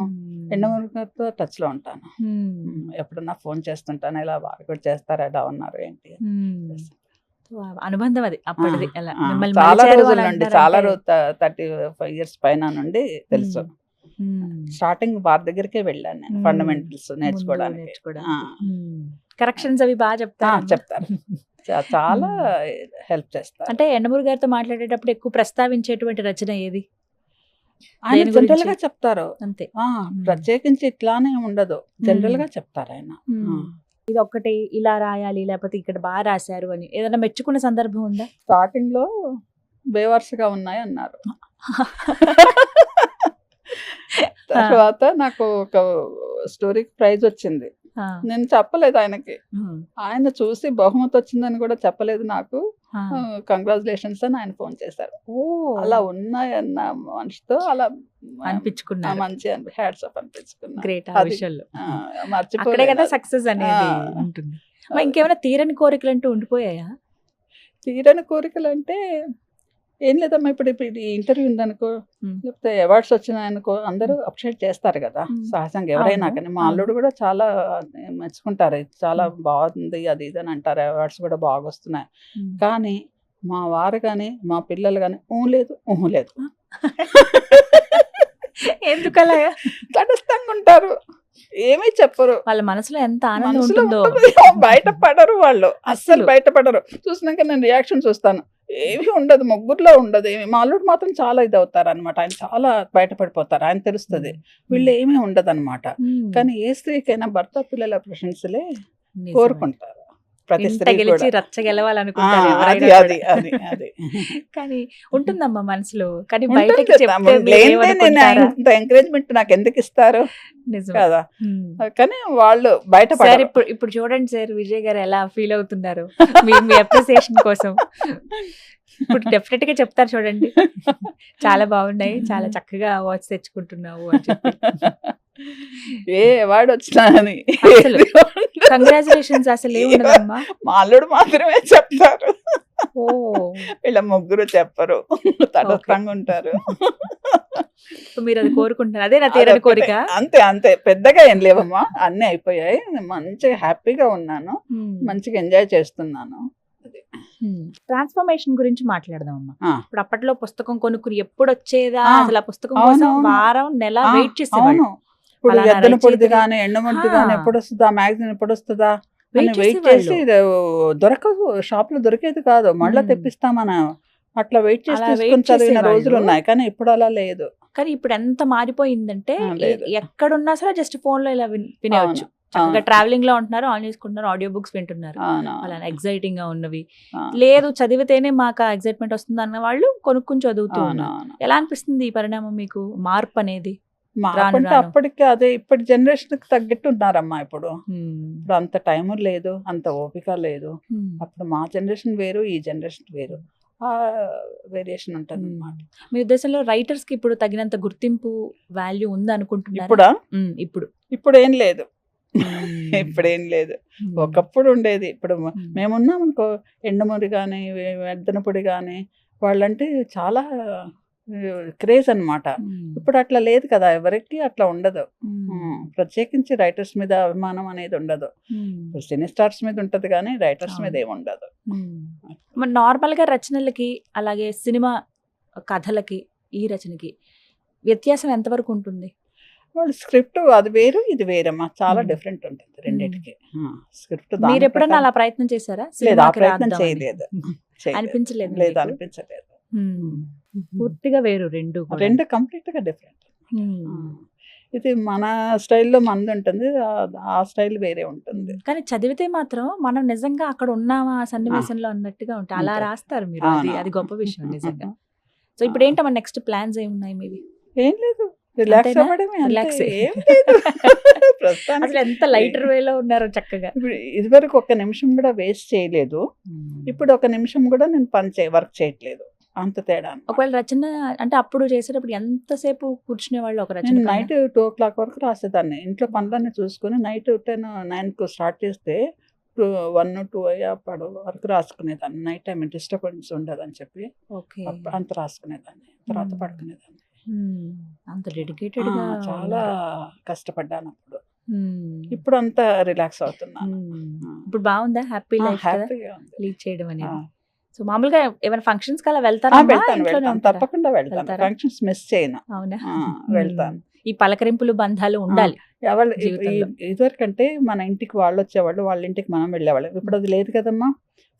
ఎండమూరి గారితో టచ్ లో ఉంటాను. ఎప్పుడన్నా ఫోన్ చేస్తుంటాను, ఇలా వారు కూడా చేస్తారా, ఎలా ఉన్నారు ఏంటి. అనుబంధం అది అప్పటిది. చాలా రోజుల నుండి, చాలా 35 years పైన నుండి తెలుసు. స్టార్టింగ్ వారి దగ్గరికే వెళ్ళాను నేను, ఫండమెంటల్స్ నేర్చుకోవడానికి. కరెక్షన్స్ అవి బాగా చెప్తారు, చాలా హెల్ప్ చేస్తారు. అంటే ఎండమూరి గారితో మాట్లాడేటప్పుడు ఎక్కువ ప్రస్తావించేటువంటి రచన ఏది? ఆయన జనరల్ గా చెప్తారు అంతే, ప్రత్యేకించి ఇట్లానే ఉండదు, జనరల్ గా చెప్తారు ఆయన. ఇది ఒక్కటి ఇలా రాయాలి, లేకపోతే ఇక్కడ బాగా రాశారు అని ఏదైనా మెచ్చుకున్న సందర్భం ఉందా? స్టార్టింగ్ లో బేవర్స్గా ఉన్నాయి అన్నారు. తర్వాత నాకు ఒక స్టోరీకి ప్రైజ్ వచ్చింది. నేను చెప్పలేదు ఆయనకి, ఆయన చూసి బహుమతి వచ్చిందని కూడా చెప్పలేదు నాకు. కంగ్రాచులేషన్స్ అని ఆయన ఫోన్ చేశారు. అలా ఉన్నాయన్న మనిషితో అలా అనిపించుకున్నా, మంచి హ్యాట్స్ ఆఫ్ అనిపించుకున్నా. గ్రేట్. ఆ విషయంలో మర్చిపోలే సక్సెస్ అనేది ఉంటుంది. ఇంకేమైనా తీరని కోరికలు అంటూ ఉండిపోయాయా? తీరని కోరికలు అంటే ఏం లేదమ్మా. ఇప్పుడు ఈ ఇంటర్వ్యూ ఉందనుకో, లేకపోతే అవార్డ్స్ వచ్చినాయనుకో, అందరూ అప్రిషియేట్ చేస్తారు కదా సహజంగా, ఎవరైనా కానీ. మా అల్లుడు కూడా చాలా మెచ్చుకుంటారు, చాలా బాగుంది అది ఇది అని అంటారు, అవార్డ్స్ కూడా బాగా వస్తున్నాయి. కానీ మా వారు కానీ మా పిల్లలు కానీ లేదు లేదు ఎందుకలా తటస్థంగా ఉంటారు, ఏమీ చెప్పరు. వాళ్ళ మనసులో ఎంత ఆనందం ఉంటుందో బయటపడరు వాళ్ళు, అస్సలు బయటపడరు. చూసినాక నేను రియాక్షన్ చూస్తాను, ఏమీ ఉండదు, ముగ్గురులో ఉండదు ఏమి. మా అల్లుడు మాత్రం చాలా ఇది అవుతారు అనమాట, ఆయన చాలా బయటపడిపోతారు, ఆయన తెలుస్తుంది. వీళ్ళు ఏమీ ఉండదు అనమాట. కానీ ఏ స్త్రీకైనా భర్త పిల్లల ప్రశంసలే కోరుకుంటారు. ప్రతి ఇంత స్త్రీ గెలిచి కూడా రచ్చ గెలవాలనుకుంటారు అది ఎవరైనా అది కూడా. అది అది కానీ ఉంటుందమ్మా మనసులో, కానీ ఉంటుంది బయటకి కదా, చెప్తే మీరు లేనిదే నేను ఏమనుకుంటారా? ఇంత ఎంకరేజ్మెంట్ నాకు ఎందుకు ఇస్తారు నిజమే. కదా. ఉమ్. కానీ వాళ్ళు సార్ బయటపడరు. ఇప్పుడు ఇప్పుడు చూడండి సార్, విజయ్ గారు ఎలా ఫీల్ అవుతున్నారు మీ మీ అప్రిసియేషన్ కోసం. ఇప్పుడు డెఫినెట్ గా చెప్తారు చూడండి, చాలా బాగున్నాయి, చాలా చక్కగా అవార్డ్స్ తెచ్చుకుంటున్నావు అని చెప్పి. ఏ అవార్డు వచ్చినా అని అసలు కంగ్రాచులేషన్స్ అసలు ఏముండదమ్మా. మా అల్లుడు మాత్రమే చెప్తారు, ఓ వీళ్ళ ముగ్గురు చెప్పరు, తటస్థంగా ఉంటారు. సో మీరు అది కోరుకుంటున్నారు, అదే నా తీరని అదొక్కటే. కోరిక. అంతే అంతే, పెద్దగా ఏం లేవమ్మా, అన్నీ అయిపోయాయి. మంచిగా హ్యాపీగా ఉన్నాను, మంచిగా ఎంజాయ్ చేస్తున్నాను. ట్రాన్స్ఫర్మేషన్ గురించి మాట్లాడదామమ్మా. ఆ. ఇప్పుడు అప్పట్లో పుస్తకం కొనుక్కుని ఎప్పుడు వచ్చేదా, ఆ, అసలు ఆ పుస్తకం అవును, కోసం అవును. వారం నెల ఆ, వెయిట్ చేసేవాళ్ళు. అవును. ఇప్పుడు ఫలానా ఎద్దన పొడిది రచయితలు- కానీ ఎండమొడిది కానీ ఎప్పుడు వస్తుందా, మ్యాగజైన్ ఎప్పుడు వస్తుందా అని వెయిట్ వెయిట్ చేసేవాళ్ళు. చేసి దొరకదు, షాప్ లో దొరికేది కాదు, మళ్ళీ మ్మ్. తెప్పిస్తామని అట్లా వెయిట్ చేసి అలా తీసుకుని వెయిట్ చదివిన చేసేవాళ్ళు. రోజులు ఉన్నాయి. కానీ ఇప్పుడు అలా లేదు. కానీ ఇప్పుడు ఎంత మారిపోయిందంటే లేదు. ఎక్కడున్నా సరే జస్ట్ ఫోన్ లో ఇలా వినేవచ్చు. చక్కగా అవును. ట్రావెలింగ్ లో ఉంటున్నారు, ఆన్ చేసుకుంటున్నారు, ఆడియో బుక్స్ వింటున్నారు. అవును. అలా ఎక్సైటింగ్ గా ఉన్నవి ఆ, లేదు, చదివితేనే మాకు ఎక్సైట్మెంట్ వస్తుంది అన్న వాళ్ళు కొనుక్కుని చదువుతూ అవును, ఉన్నారు. అవును. ఎలా అనిపిస్తుంది ఈ పరిణామం మీకు, మార్పు అనేది? మార్పు అంటే రాను. అప్పటికి అదే, ఇప్పటి జనరేషన్ కి తగ్గట్టు ఉన్నారమ్మా ఇప్పుడు. హ్మ్. ఇప్పుడు అంత టైం లేదు, అంత ఓపిక లేదు. హ్మ్. అప్పుడు మా జనరేషన్ వేరు, ఈ జనరేషన్ వేరు, ఆ వేరియేషన్ ఉంటుంది అన్నమాట. మీ ఉద్దేశంలో రైటర్స్ కి ఇప్పుడు తగినంత గుర్తింపు, వాల్యూ ఉంది అనుకుంటున్నారా? ఇప్పుడా ఇప్పుడు ఇప్పుడు ఏం లేదు, ఇప్పుడు ఏం లేదు. ఒకప్పుడు ఉండేది. ఇప్పుడు మేమున్నాం అనుకో, ఎండమూరి కానీ వెద్దనపొడి కానీ వాళ్ళంటే చాలా క్రేజ్ అన్నమాట. ఇప్పుడు అట్లా లేదు కదా, ఎవరికి అట్లా ఉండదు. ప్రత్యేకించి రైటర్స్ మీద అభిమానం అనేది ఉండదు. సినీ స్టార్స్ మీద ఉంటది కానీ రైటర్స్ మీద ఏమి ఉండదు. మరి నార్మల్ గా రచనలకి అలాగే సినిమా కథలకి ఈ రచనకి వ్యత్యాసం ఎంతవరకు ఉంటుంది? వాళ్ళు స్క్రిప్ట్ అది వేరు, ఇది వేరమ్మా, చాలా మ్మ్. డిఫరెంట్ ఉంటుంది రెండింటికి. స్క్రిప్ట్ మీరు ఎప్పుడన్నా అలా ప్రయత్నం చేశారా? లేదు, ఆ సినిమాకి ప్రయత్నం రాద్దామని? చేయలేదు. అనిపించలేదు లేదు, మీకు? అనిపించలేదు. పూర్తిగా వేరు రెండు కూడా. రెండు కంప్లీట్ గా డిఫరెంట్. ఇది మన స్టైల్లో మనది ఉంటుంది, ఆ స్టైల్ వేరే ఉంటుంది. కానీ చదివితే మాత్రం మనం నిజంగా అక్కడ ఉన్నామా ఆ సన్నివేశంలో అన్నట్టుగా ఉంటుంది. అలా అంతే. రాస్తారు మీరు, అది అది గొప్ప విషయం నిజంగా. సో ఇప్పుడు ఏంటమ్మా నెక్స్ట్ ప్లాన్స్ ఏమున్నాయి మీవి? ఏం లేదు, రిలాక్స్ అంతేనా? అవ్వడమే, Relax అంతే. ఏ. ఏం లేదు ప్రస్తుతానికి. అసలు ఎంత లైటర్ వేలో ఉన్నారు చక్కగా. ఇప్పుడు ఇదివరకు ఒక నిమిషం కూడా వేస్ట్ చేయలేదు, ఇప్పుడు ఒక నిమిషం కూడా నేను వర్క్ చేయట్లేదు, అంత తేడా అన్నమాట. ఒకవేళ రచన అంటే అప్పుడు చేసేటప్పుడు ఎంతసేపు కూర్చునే వాళ్ళు ఒక రచన నేను పైన? నైట్ 2 o'clock వరకు రాసేదాన్ని. ఇంట్లో పనులన్నీ చూసుకుని నైట్ 10, 9కు స్టార్ట్ చేస్తే 1, 2 అయ్యేపడు వరకు రాసుకునేదాన్ని. నైట్ టైం డిస్టర్బెన్స్ ఉండదని చెప్పి ఓకే. అంత రాసుకునేదాన్ని, తర్వాత పడుకునేదాన్ని. అంత డెడికేటెడ్ గా చాలా ఉన్నారు. కష్టపడ్డాను అప్పుడు. మ్మ్. ఇప్పుడు అంతా రిలాక్స్ అవుతున్నాను. ఇప్పుడు బాగుందా? హ్యాపీ లైఫ్ కదా హ్యాపీగా ఉంది. లీడ్ చేయడం ఆ, అనేది. సో మామూలుగా ఏమైనా ఫంక్షన్స్ కలా ఆ, వెళ్తారా? వెళ్తాను, తప్పకుండా వెళ్తాను. వెళ్తారా? ఫంక్షన్స్ మిస్ చేయను. అవునా? వెళ్తాను. ఈ పలకరింపులు బంధాలు ఉండాలి ఎవరు జీవితంలో. ఇదివరకంటే మన ఇంటికి వాళ్ళు వచ్చేవాళ్ళు, వాళ్ళ ఇంటికి మనం వెళ్ళేవాళ్ళం. ఇప్పుడు అది లేదు కదమ్మా.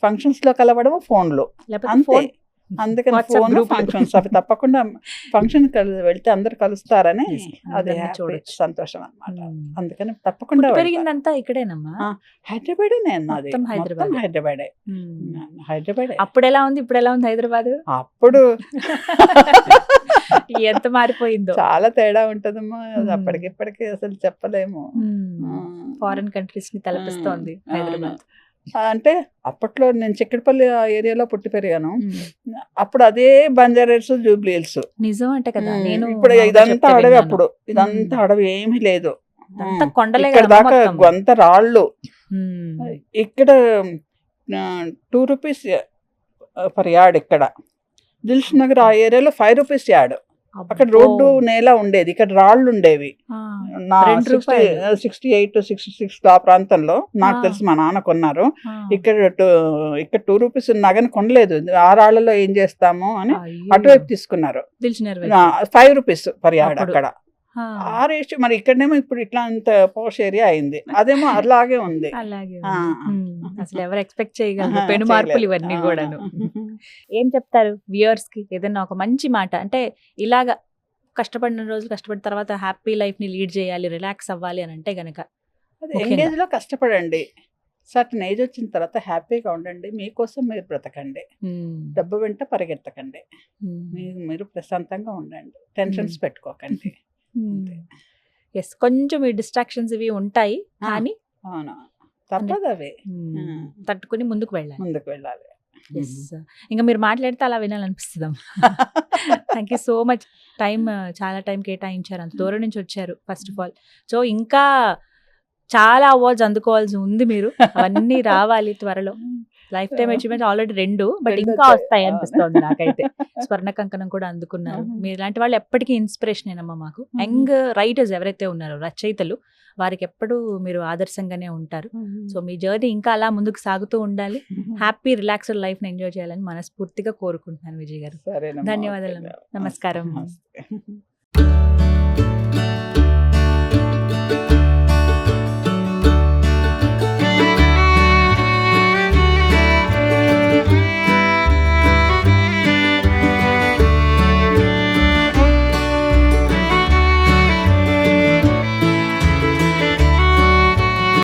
ఫంక్షన్స్ లో కలవడం ఫోన్లో లేకపోతే అంతే. ఫోన్ అందుకని WhatsApp ఫోన్ గ్రూపులు. ఫంక్షన్స్ అవి తప్పకుండా ఫంక్షన్ వెళ్తే అందరు కలుస్తారని Yes, అది అందరిని happy, చూడొచ్చు. సంతోషం అన్నమాట. మ్మ్. అందుకని తప్పకుండా పుట్టి వెళ్తాను. పెరిగిందంతా ఇక్కడేనమ్మా? ఆ, హైదరాబాదే నేను, నాది మొత్తం హైదరాబాద్. మొత్తం హైదరాబాదే. హైదరాబాదే. అప్పుడు ఎలా ఉంది, ఇప్పుడు ఎలా ఉంది హైదరాబాద్? అప్పుడు ఎంత మారిపోయిందో. చాలా తేడా ఉంటదమ్మా. మ్మ్. అప్పటికిప్పటికి అసలు చెప్పలేము. ఫారెన్ కంట్రీస్ ని తలపిస్తోంది హైదరాబాద్. అంటే అప్పట్లో నేను చిక్కడపల్లి ఆ ఏరియాలో పుట్టి పెరిగాను. అప్పుడు అదే బంజారాస్, జూబ్లీ హిల్స్. నిజం అంటే కదా, నేను ఇప్పుడు మామూలుగా ఇదంతా చెప్తే అడవి. విన్నాను. అప్పుడు ఇదంతా అడవి, ఏమీ లేదు. అంతా కొండలే ఇక్కడ కదా దాకా మొత్తం. గొంత రాళ్ళు. మ్మ్. ఇక్కడ 2 రూపీస్ పర్ యార్డ్. ఇక్కడ దిల్ష్ నగర్ ఆ ఏరియాలో 5 రూపీస్ యార్డ్. అక్కడ అబ్బో. రోడ్డు నేల ఉండేది, ఇక్కడ రాళ్ళు ఉండేవి. ఆ, నా 2 రూపాయలు. 68, 66 ఆ ప్రాంతంలో నాకు ఆ. తెలిసి మా నాన్న కొన్నారు. ఆ. ఇక్కడ 2 రూపీస్ నగని కొనలేదు, ఆ రాళ్లలో ఏం చేస్తాము అని అయ్యో. అటువైపు తీసుకున్నారు. దిల్సుఖ్నగర్ 5 రూపీస్ పర్ యార్డ్ అప్పుడు. అక్కడ. ఆ, ఆ రేషియో మరి ఇక్కడనేమో ఇప్పుడు ఇట్లా అంత పోష్ ఏరియా అయింది, అదేమో అలాగే ఉంది. అలాగే ఆ. ఉంది. అసలు ఎవరు ఎక్స్పెక్ట్ చేయగలరు ఆహా, పెను మార్పులు చేయలేదు. ఇవన్నీ ఆ. కూడాను. ఏం చెప్తారు వ్యూయర్స్ కి? ఏదైనా ఒక మంచి మాట, అంటే ఇలాగా కష్టపడిన రోజులు కష్టపడిన తర్వాత హ్యాపీ లైఫ్ ని లీడ్ చేయాలి, రిలాక్స్ అవ్వాలి అని అంటే గనక అదే ముఖ్యంగా. ఎంగేజ్ లో కష్టపడండి, సర్టన్ ఏజ్ వచ్చిన తర్వాత హ్యాపీగా ఉండండి, మీకోసం మీరు బ్రతకండి, డబ్బు వెంట పరిగెత్తకండి, మీరు ప్రశాంతంగా ఉండండి, టెన్షన్స్ పెట్టుకోకండి. ఎస్, కొంచెం ఈ డిస్ట్రాక్షన్స్ ఇవి ఉంటాయి కానీ అవును, తప్పదు అవి. తట్టుకుని ముందుకు వెళ్ళాలి. ఎస్, ఇంకా మీరు మాట్లాడితే అలా వినాలనిపిస్తుందాం. Thank you so much. చాలా టైం కేటాయించారు, అంత దూరం నుంచి వచ్చారు ఫస్ట్ ఆఫ్ ఆల్. సో ఇంకా చాలా అవార్డ్స్ అందుకోవాల్సి ఉంది మీరు, అవన్నీ రావాలి త్వరలో. Life time achievement already 2, but ఇంకా వస్తాయి అనిపిస్తుంది నాకైతే. స్వర్ణ కంకణం కూడా అందుకున్నారు. మీరు ఇలాంటి వాళ్ళు ఎప్పటికీ ఇన్స్పిరేషన్ ఏనమ్మా మాకు. యంగ్ రైటర్స్ ఎవరైతే ఉన్నారో, రచయితలు, వారికి ఎప్పుడు మీరు ఆదర్శంగానే ఉంటారు. సో మీ జర్నీ ఇంకా అలా ముందుకు సాగుతూ ఉండాలి. హ్యాపీ రిలాక్స్డ్ లైఫ్ ని ఎంజాయ్ చేయాలని మనస్ఫూర్తిగా కోరుకుంటున్నాను విజయ్ గారు. ధన్యవాదాలు, నమస్కారం.